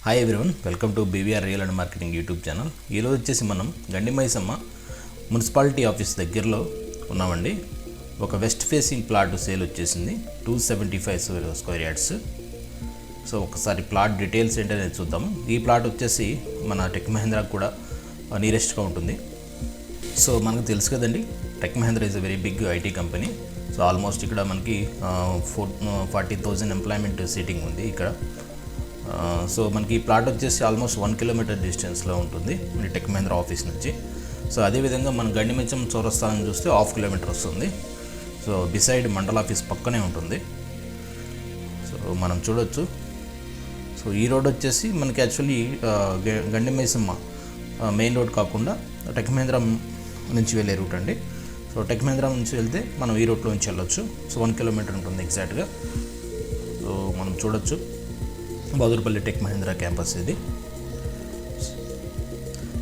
Hi everyone, welcome to BVR real and marketing YouTube channel. ఈరోజు వచ్చేసి మనం Gandimaisamma municipality office దగ్గరలో ఉన్నామండి. ఒక వెస్ట్ ఫేసింగ్ ప్లాట్ సేల్ వచ్చేసింది, 275 స్క్వేర్ యార్డ్స్. సో ఒకసారి ప్లాట్ డీటెయిల్స్ ఏంటనేది చూద్దాము. ఈ ప్లాట్ వచ్చేసి మన టెక్ మహేంద్రాకు కూడా నియరెస్ట్గా ఉంటుంది. సో మనకు తెలుసు కదండి, Tech Mahindra is a very big IT company. So almost ఇక్కడ మనకి 40,000 ఎంప్లాయ్మెంట్ సీటింగ్ ఉంది ఇక్కడ. సో మనకి ఈ ప్లాట్ వచ్చేసి ఆల్మోస్ట్ 1 కిలోమీటర్ డిస్టెన్స్లో ఉంటుంది మన టెక్ మహేంద్రా ఆఫీస్ నుంచి. సో అదేవిధంగా మన గండిమైసమ్మ చౌరస్తాను చూస్తే 1/2 కిలోమీటర్ వస్తుంది. సో బిసైడ్ మండల ఆఫీస్ పక్కనే ఉంటుంది. సో మనం చూడొచ్చు. సో ఈ రోడ్ వచ్చేసి మనకి యాక్చువల్లీ గండిమైసమ్మ మెయిన్ రోడ్ కాకుండా టెక్ మహేంద్రా నుంచి వెళ్ళే రూట్ అండి. సో టెక్ మహేంద్రా నుంచి వెళ్తే మనం ఈ రూట్లో నుంచి వెళ్ళొచ్చు. సో 1 కిలోమీటర్ ఉంటుంది ఎగ్జాక్ట్గా. సో మనం చూడొచ్చు, బహదూర్పల్లి టెక్ మహేంద్రా క్యాంపస్ ఇది.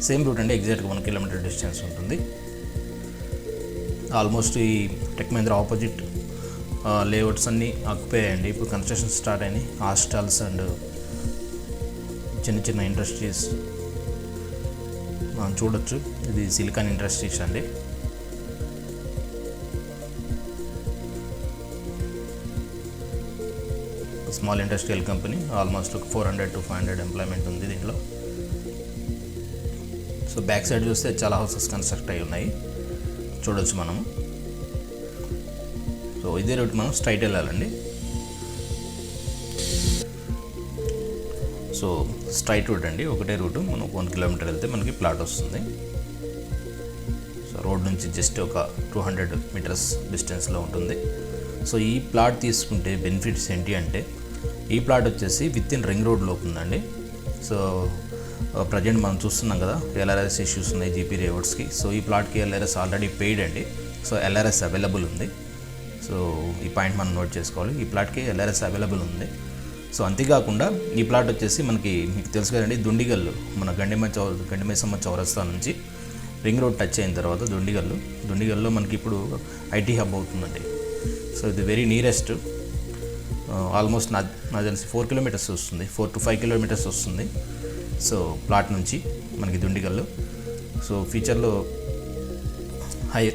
సేమ్ రూట్ అండి, ఎగ్జాక్ట్గా 1 కిలోమీటర్ డిస్టెన్స్ ఉంటుంది. ఆల్మోస్ట్ ఈ టెక్ మహేంద్రా ఆపోజిట్ లేఅవుట్స్ అన్నీ ఆక్యుపై అయ్యండి. ఇప్పుడు కన్స్ట్రక్షన్ స్టార్ట్ అయినాయి. హాస్టల్స్ అండ్ చిన్న చిన్న ఇండస్ట్రీస్ మనం చూడొచ్చు. ఇది సిలికాన్ ఇండస్ట్రీస్ అండి. Small industrial company. Almost 400 to 500 employment ఉంది దీంట్లో. సో బ్యాక్ సైడ్ చూస్తే చాలా హౌసెస్ కన్స్ట్రక్ట్ అయి ఉన్నాయి, చూడొచ్చు మనము. సో ఇదే రూట్ మనం స్ట్రైట్ వెళ్ళాలండి. సో స్ట్రైట్ రూట్ అండి, ఒకటే రూటు. మనం 1 కిలోమీటర్ వెళ్తే మనకి ప్లాట్ వస్తుంది. సో రోడ్ నుంచి జస్ట్ ఒక 200 మీటర్స్ డిస్టెన్స్లో ఉంటుంది. సో ఈ ప్లాట్ తీసుకుంటే బెనిఫిట్స్ ఏంటి అంటే, ఈ ప్లాట్ వచ్చేసి విత్ ఇన్ రింగ్ రోడ్లో ఉందండి. సో ప్రజెంట్ మనం చూస్తున్నాం కదా, ఎల్ఆర్ఎస్ ఇష్యూస్ ఉన్నాయి జీపీ రేవర్డ్స్కి. సో ఈ ప్లాట్కి ఎల్ఆర్ఎస్ ఆల్రెడీ పెయిడ్ అండి. సో ఎల్ఆర్ఎస్ అవైలబుల్ ఉంది. సో ఈ పాయింట్ మనం నోట్ చేసుకోవాలి, ఈ ప్లాట్కి ఎల్ఆర్ఎస్ అవైలబుల్ ఉంది. సో అంతేకాకుండా ఈ ప్లాట్ వచ్చేసి మనకి మీకు తెలుసు కదండి, దుండిగల్లు మన గండిమైసమ్మ చౌరస్తా నుంచి రింగ్ రోడ్ టచ్ అయిన తర్వాత దుండిగల్లో మనకి ఇప్పుడు ఐటీ హబ్ అవుతుందండి. సో ఇది వెరీ నియరెస్ట్. ఆల్మోస్ట్ నాకు తెలిసి 4 కిలోమీటర్స్ వస్తుంది, 4 to 5 కిలోమీటర్స్ వస్తుంది. సో ప్లాట్ నుంచి మనకి దుండిగల్లు. సో ఫ్యూచర్లో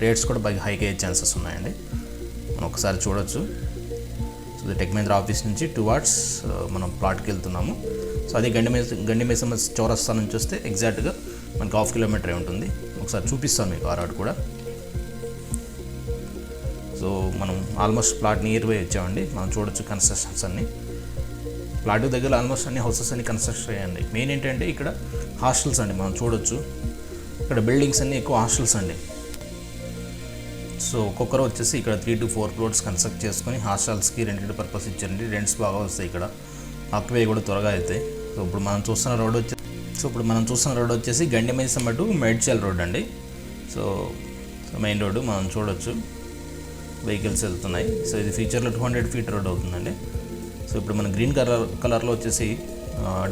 రేట్స్ కూడా బాగా హైక్ అయ్యే ఛాన్సెస్ ఉన్నాయండి. మనం ఒకసారి చూడొచ్చు. సో టెక్ మహేంద్రా ఆఫీస్ నుంచి టువార్డ్స్ మనం ప్లాట్కి వెళ్తున్నాము. సో అది గండిమైసమ్మ చౌరస్తా నుంచి వస్తే ఎగ్జాక్ట్గా మనకి 1/2 కిలోమీటరే ఉంటుంది. ఒకసారి చూపిస్తాను మీకు ఆ రోడ్ కూడా. సో మనం ఆల్మోస్ట్ ప్లాట్ నియర్ బై వచ్చామండి. మనం చూడొచ్చు కన్స్ట్రక్షన్స్ అన్నీ. ప్లాట్ దగ్గర ఆల్మోస్ట్ అన్ని హౌసెస్ అన్ని కన్స్ట్రక్షన్ అయ్యండి. మెయిన్ ఏంటంటే ఇక్కడ హాస్టల్స్ అండి. మనం చూడొచ్చు ఇక్కడ బిల్డింగ్స్ అన్నీ ఎక్కువ హాస్టల్స్ అండి. సో ఒక్కొక్కరు వచ్చేసి ఇక్కడ 3 to 4 ఫ్లోర్స్ కన్స్ట్రక్ట్ చేసుకొని హాస్టల్స్కి రెంటెడ్ పర్పస్ ఇచ్చారండి. రెంట్స్ బాగా వస్తాయి ఇక్కడ, ఆక్యుపై కూడా త్వరగా అవుతాయి. సో ఇప్పుడు మనం చూస్తున్న రోడ్ వచ్చేసి గండిమైసమ్మ టు మేడ్చల్ రోడ్ అండి. సో మెయిన్ రోడ్డు మనం చూడొచ్చు, వెహికల్స్ వెళ్తున్నాయి. సో ఇది ఫ్యూచర్లో 200 feet రోడ్ అవుతుందండి. సో ఇప్పుడు మనం గ్రీన్ కలర్లో వచ్చేసి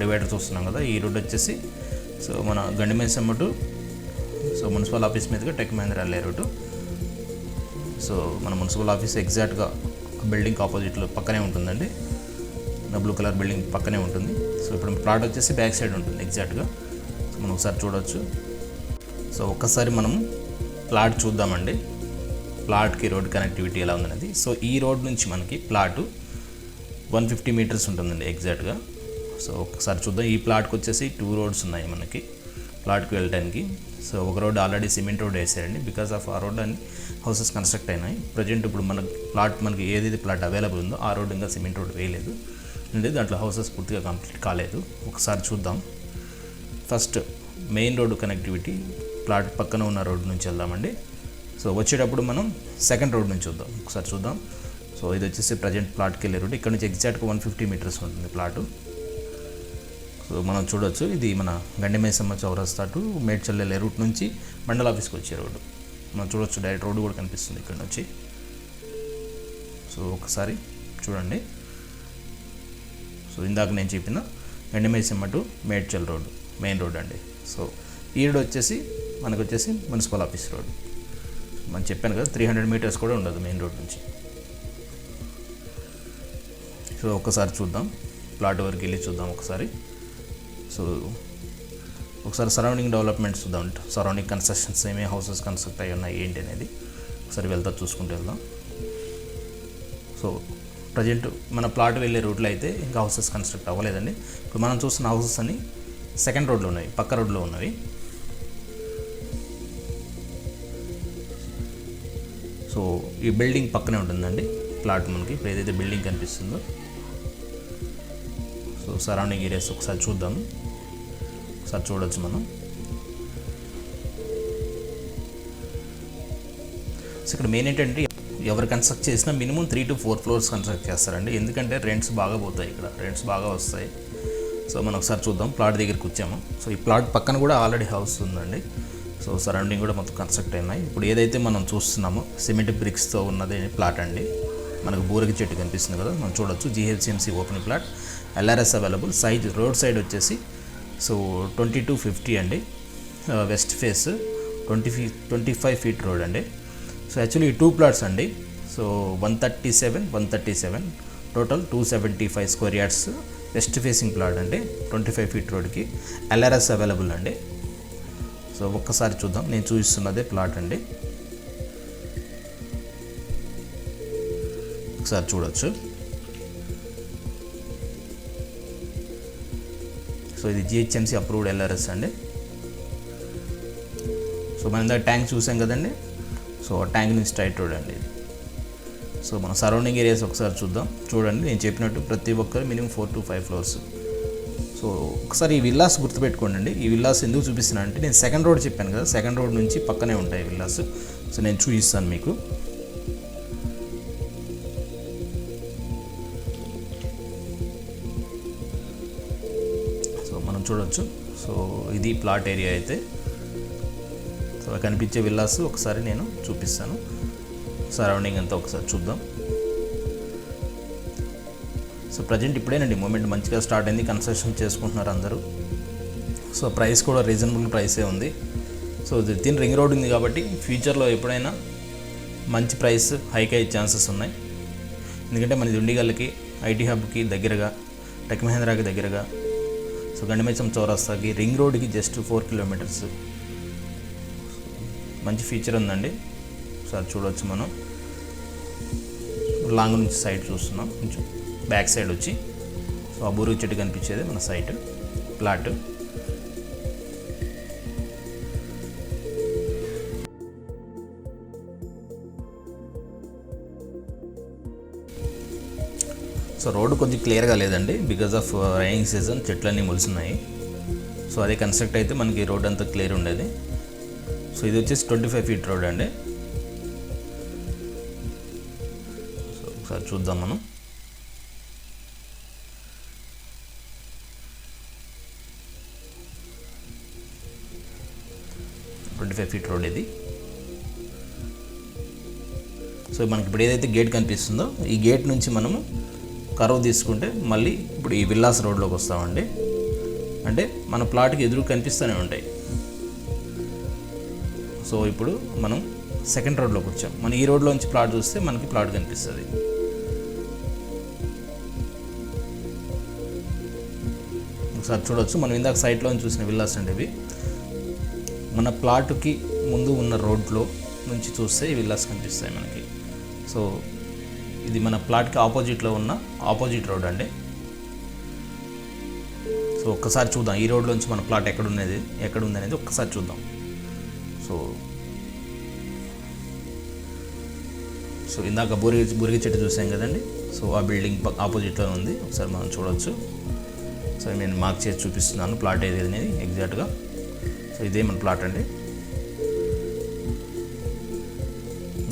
డివైడర్ చూస్తున్నాం కదా, ఈ రోడ్ వచ్చేసి సో మన Gandimaisamma to so municipal office మీదుగా టెక్ మహేంద్రా వెళ్ళే రూటు. సో మన మున్సిపల్ ఆఫీస్ ఎగ్జాక్ట్గా బిల్డింగ్ ఆపోజిట్లో పక్కనే ఉంటుందండి. బ్లూ కలర్ బిల్డింగ్ పక్కనే ఉంటుంది. సో ఇప్పుడు ప్లాట్ వచ్చేసి బ్యాక్ సైడ్ ఉంటుంది ఎగ్జాక్ట్గా. సో మనం ఒకసారి చూడవచ్చు. సో ఒక్కసారి మనం ప్లాట్ చూద్దామండి, ప్లాట్కి రోడ్ కనెక్టివిటీ ఎలా ఉందనేది. సో ఈ రోడ్ నుంచి మనకి ప్లాటు 150 మీటర్స్ ఉంటుందండి ఎగ్జాక్ట్గా. సో ఒకసారి చూద్దాం. ఈ ప్లాట్కి వచ్చేసి 2 రోడ్స్ ఉన్నాయి మనకి ప్లాట్కి వెళ్ళడానికి. సో ఒక రోడ్ ఆల్రెడీ సిమెంట్ రోడ్ వేసారండి. బికాస్ ఆఫ్ ఆ రోడ్ అని హౌసెస్ కన్స్ట్రక్ట్ అయినాయి. ప్రజెంట్ ఇప్పుడు మనకి ఏదైతే ప్లాట్ అవైలబుల్ ఉందో ఆ రోడ్ ఇంకా సిమెంట్ రోడ్ వేయలేదు అంటే దాంట్లో హౌసెస్ పూర్తిగా కంప్లీట్ కాలేదు. ఒకసారి చూద్దాం. First main road connectivity plot పక్కన ఉన్న రోడ్ నుంచి వెళ్దామండి. సో వచ్చేటప్పుడు మనం సెకండ్ రోడ్ నుంచి ఒకసారి చూద్దాం. సో ఇది వచ్చేసి ప్రజెంట్ ప్లాట్కి వెళ్ళే రూట్. ఇక్కడ నుంచి ఎగ్జాక్ట్గా 150 మీటర్స్ ఉంటుంది ప్లాటు. సో మనం చూడొచ్చు, ఇది మన గండిమైసమ్మ చౌరస్తా టు మేడ్చల్ వెళ్ళే రూట్ నుంచి మండల ఆఫీస్కి వచ్చే రోడ్డు. మనం చూడొచ్చు, డైరెక్ట్ రోడ్డు కూడా కనిపిస్తుంది ఇక్కడ నుంచి. సో ఒకసారి చూడండి. సో ఇందాక నేను చెప్పిన Gandimaisamma to Medchal road main road అండి. సో ఈ రోడ్ వచ్చేసి మనకు వచ్చేసి మున్సిపల్ ఆఫీస్ రోడ్. మనం చెప్పాను కదా, 300 మీటర్స్ కూడా ఉండదు మెయిన్ రోడ్ నుంచి. సో ఒక్కసారి చూద్దాం, ప్లాట్ వరకు వెళ్ళి చూద్దాం ఒకసారి. సో ఒకసారి సరౌండింగ్ డెవలప్మెంట్స్ చూద్దాం, సరౌండింగ్ కన్స్ట్రక్షన్స్ ఏమేమి హౌసెస్ కన్స్ట్రక్ట్ అయ్యి ఉన్నాయి ఏంటి అనేది ఒకసారి వెళ్తా చూసుకుంటూ వెళ్దాం. సో ప్రజెంట్ మన ప్లాట్ వెళ్ళే రూట్లో అయితే ఇంకా హౌసెస్ కన్స్ట్రక్ట్ అవ్వలేదండి. ఇప్పుడు మనం చూస్తున్న హౌసెస్ అన్ని సెకండ్ రోడ్లో ఉన్నవి, పక్క రోడ్లో ఉన్నవి. సో ఈ బిల్డింగ్ పక్కనే ఉంటుందండి ప్లాట్ మనకి. ఇప్పుడు ఏదైతే బిల్డింగ్ కనిపిస్తుందో సో సరౌండింగ్ ఏరియాస్ ఒకసారి చూద్దాము. ఒకసారి చూడొచ్చు మనం. సో ఇక్కడ మెయిన్ ఏంటంటే ఎవరు కన్స్ట్రక్ట్ చేసినా మినిమం 3 to 4 ఫ్లోర్స్ కన్స్ట్రక్ట్ చేస్తారండి. ఎందుకంటే రెంట్స్ బాగా పోతాయి, ఇక్కడ రెంట్స్ బాగా వస్తాయి. సో మనం ఒకసారి చూద్దాం. ప్లాట్ దగ్గరికి వచ్చాము. సో ఈ ప్లాట్ పక్కన కూడా ఆల్రెడీ హౌస్ ఉందండి. సో సరౌండింగ్ కూడా మొత్తం కన్స్ట్రక్ట్ అయినాయి. ఇప్పుడు ఏదైతే మనం చూస్తున్నామో సిమెంట్ బ్రిక్స్తో ఉన్నది ప్లాట్ అండి. మనకు బూరగి చెట్టు కనిపిస్తుంది కదా, మనం చూడొచ్చు. GHMC open plot, LRS available. Size road side వచ్చేసి సో 2250 అండి. వెస్ట్ ఫేస్ 25 feet రోడ్ అండి. సో యాక్చువల్లీ 2 plots అండి. So 137 total 275 square yards west facing plot అండి. 25 feet రోడ్కి LRS అవైలబుల్ అండి. సో ఒక్కసారి చూద్దాం. నేను చూపిస్తున్నదే ప్లాట్ అండి, ఒకసారి చూడొచ్చు. సో ఇది GHMC అప్రూవ్డ్ LRS అండి. సో మనం ఇందాక ట్యాంక్ చూసాం కదండి. సో ట్యాంక్ నుంచి స్ట్రైట్ రోడ్ అండి ఇది. సో మన సరౌండింగ్ ఏరియాస్ ఒకసారి చూద్దాం. చూడండి, నేను చెప్పినట్టు ప్రతి ఒక్కరు మినిమం 4 to 5 floors. సో ఒకసారి ఈ విల్లాస్ గుర్తుపెట్టుకోండి అండి. ఈ విల్లాస్ ఎందుకు చూపిస్తున్నా అంటే నేను సెకండ్ రోడ్ చెప్పాను కదా, సెకండ్ రోడ్ నుంచి పక్కనే ఉంటాయి విల్లాస్. సో నేను చూపిస్తాను మీకు. సో మనం చూడొచ్చు. సో ఇది ప్లాట్ ఏరియా అయితే. సో కనిపించే విల్లాస్ ఒకసారి నేను చూపిస్తాను. సరౌండింగ్ అంతా ఒకసారి చూద్దాం. సో ప్రజెంట్ ఇప్పుడేనండి మూమెంట్ మంచిగా స్టార్ట్ అయింది, కన్స్ట్రక్షన్ చేసుకుంటున్నారు అందరూ. సో ప్రైస్ కూడా రీజనబుల్ ప్రైసే ఉంది. సో దీని రింగ్ రోడ్ ఉంది కాబట్టి ఫ్యూచర్లో ఎప్పుడైనా మంచి ప్రైస్ హైక్ అయ్యే ఛాన్సెస్ ఉన్నాయి. ఎందుకంటే మన దుండిగల్కి, ఐటీ హబ్కి దగ్గరగా, టెక్ మహేంద్రాకి దగ్గరగా, సో గండిమైచం చౌరస్తాకి, రింగ్ రోడ్కి జస్ట్ 4 kilometers. మంచి ఫీచర్ ఉందండి. ఒకసారి చూడవచ్చు మనం. లాంగ్ నుంచి సైడ్ చూస్తున్నాం, కొంచెం బ్యాక్ సైడ్ వచ్చి. సో ఆ బూరుగు చెట్టు కనిపించేది మన సైట్ ప్లాట్. సో రోడ్డు కొంచెం క్లియర్గా లేదండి, బికాజ్ ఆఫ్ రైనింగ్ సీజన్, చెట్లన్నీ మొలుస్తున్నాయి. సో అదే కన్స్ట్రక్ట్ అయితే మనకి రోడ్ అంతా క్లియర్ ఉండేది. సో ఇది వచ్చేసి 25 feet రోడ్ అండి. సో ఒకసారి చూద్దాం మనం. ఫీట్ రోడ్ ఇది. సో మనకి ఇప్పుడు ఏదైతే గేట్ కనిపిస్తుందో ఈ గేట్ నుంచి మనము కర్వ్ తీసుకుంటే మళ్ళీ ఇప్పుడు ఈ విల్లాస్ రోడ్లోకి వస్తామండి. అంటే మన ప్లాట్కి ఎదురు కనిపిస్తూనే ఉంటాయి. సో ఇప్పుడు మనం సెకండ్ రోడ్లోకి వచ్చాం. మనం ఈ రోడ్లోంచి ప్లాట్ చూస్తే మనకి ప్లాట్ కనిపిస్తుంది. ఒకసారి చూడవచ్చు. మనం ఇందాక సైట్లో చూసిన విల్లాస్ అండి ఇవి. మన ప్లాట్కి ముందు ఉన్న రోడ్లో నుంచి చూస్తే ఈ విల్లాస్ కనిపిస్తాయి మనకి. సో ఇది మన ప్లాట్కి ఆపోజిట్లో ఉన్న ఆపోజిట్ రోడ్ అండి. సో ఒక్కసారి చూద్దాం ఈ రోడ్లోంచి మన ప్లాట్ ఎక్కడ ఉంది అనేది ఒక్కసారి చూద్దాం. సో ఇందాక బూరిగి చెట్టు చూసాం కదండి. సో ఆ బిల్డింగ్ ఆపోజిట్లో ఉంది, ఒకసారి మనం చూడవచ్చు. సో నేను మార్క్ చేసి చూపిస్తున్నాను ప్లాట్ ఏది అనేది ఎగ్జాక్ట్గా. సో ఇదే మన ప్లాట్ అండి.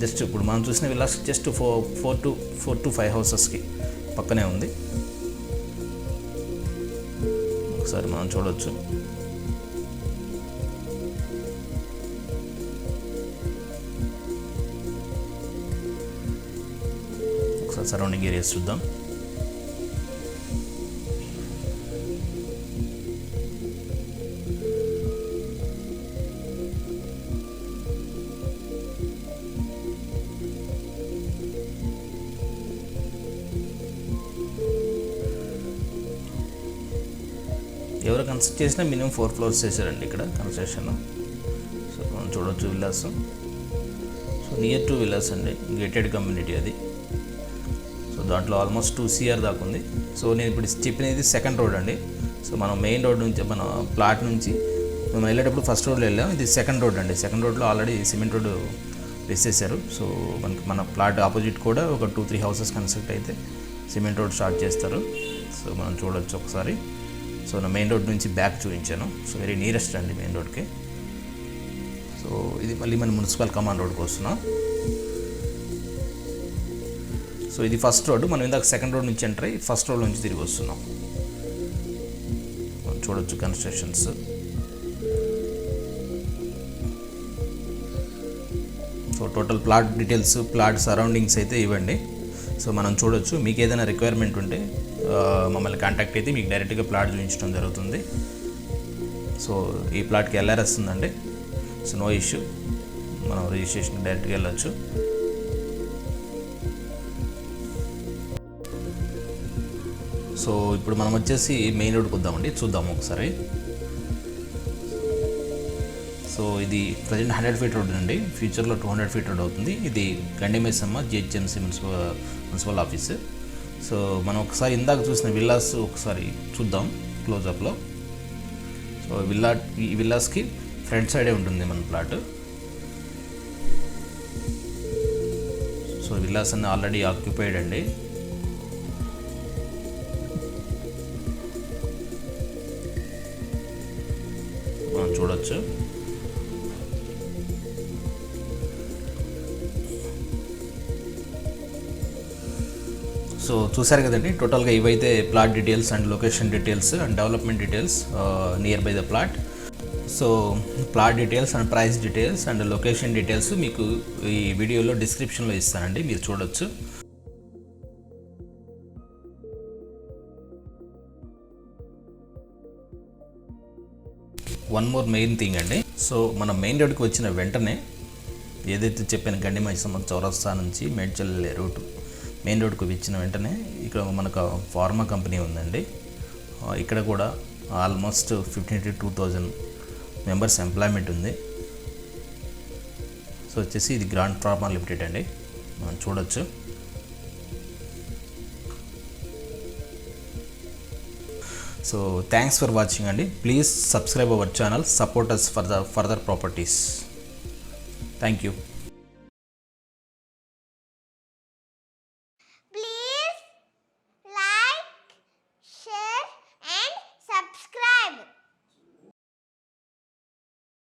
జస్ట్ ఇప్పుడు మనం చూసిన విల్లాస్ జస్ట్ 4 to 5 houses పక్కనే ఉంది. ఒకసారి మనం చూడవచ్చు. ఒకసారి సరౌండింగ్ ఏరియాస్ చూద్దాం. ఎవరు కన్స్ట్రక్ట్ చేసినా మినిమం 4 ఫ్లోర్స్ చేశారండి ఇక్కడ కన్స్ట్రక్షన్. సో మనం చూడవచ్చు villas. So near to villas అండి, గేటెడ్ కమ్యూనిటీ అది. సో దాంట్లో ఆల్మోస్ట్ 2 CR దాకా ఉంది. సో నేను ఇప్పుడు చెప్పినది సెకండ్ రోడ్ అండి. సో మనం మెయిన్ రోడ్ నుంచి మన ప్లాట్ నుంచి మేము వెళ్ళేటప్పుడు ఫస్ట్ రోడ్లో వెళ్ళాం. ఇది సెకండ్ రోడ్ అండి. సెకండ్ రోడ్లో ఆల్రెడీ సిమెంట్ రోడ్ వేసేసారు. సో మన ప్లాట్ ఆపోజిట్ కూడా ఒక 2-3 హౌసెస్ కన్స్ట్రక్ట్ అయితే సిమెంట్ రోడ్ స్టార్ట్ చేస్తారు. సో మనం చూడవచ్చు ఒకసారి. సో నా మెయిన్ రోడ్ నుంచి బ్యాక్ చూపించాను. సో వెరీ నియరెస్ట్ అండి మెయిన్ రోడ్కి. సో ఇది మళ్ళీ మన మున్సిపల్ కమాండ్ రోడ్కి వస్తున్నాం. సో ఇది ఫస్ట్ రోడ్. మనం ఇందాక సెకండ్ రోడ్ నుంచి ఎంటర్ అయ్యి ఫస్ట్ రోడ్ నుంచి తిరిగి వస్తున్నాం. మనం చూడొచ్చు constructions. So total plot details, plot surroundings అయితే ఇవ్వండి. సో మనం చూడొచ్చు. మీకు ఏదైనా రిక్వైర్మెంట్ ఉంటే మమ్మల్ని కాంటాక్ట్ అయితే మీకు డైరెక్ట్గా ప్లాట్ చూపించడం జరుగుతుంది. సో ఈ ప్లాట్కి LRS ఉందండి. సో నో ఇష్యూ, మనం రిజిస్ట్రేషన్ డైరెక్ట్గా వెళ్ళొచ్చు. సో ఇప్పుడు మనం వచ్చేసి మెయిన్ రోడ్కి వద్దామండి, చూద్దాము ఒకసారి. సో ఇది ప్రజెంట్ 100 ఫీట్ రోడ్ అండి. ఫ్యూచర్లో 200 ఫీట్ రోడ్ అవుతుంది. ఇది Gandimaisamma GHMC municipal office. So మనం ఒకసారి ఇందాక చూసిన విల్లాస్ ఒకసారి చూద్దాం క్లోజప్లో. సో ఈ విల్లాస్కి ఫ్రంట్ సైడే ఉంటుంది మన ప్లాట్. సో విల్లాస్ అన్నీ ఆల్రెడీ ఆక్యుపైడ్ అండి. మనం చూడొచ్చు. సో చూసారు కదండి, టోటల్గా ఇవైతే plot details and location details and development details near by the plot. So plot details and price details and location details మీకు ఈ వీడియోలో డిస్క్రిప్షన్లో ఇస్తానండి, మీరు చూడొచ్చు. వన్ మోర్ మెయిన్ థింగ్ అండి. సో మనం మెయిన్ రోడ్కి వచ్చిన వెంటనే ఏదైతే చెప్పిన గండిమైసమ్మ చౌరస్తా నుంచి మేడ్చల్ రూట్ మెయిన్ రోడ్కి వచ్చిన వెంటనే ఇక్కడ మనకు ఫార్మా కంపెనీ ఉందండి. ఇక్కడ కూడా ఆల్మోస్ట్ 15,000 to 2,000 మెంబర్స్ ఎంప్లాయ్మెంట్ ఉంది. సో వచ్చేసి ఇది గ్రాండ్ ఫార్మా లిమిటెడ్ అండి, మనం చూడొచ్చు. సో థ్యాంక్స్ ఫర్ వాచింగ్ అండి. Please subscribe our channel, support us for the further properties. Thank you. Please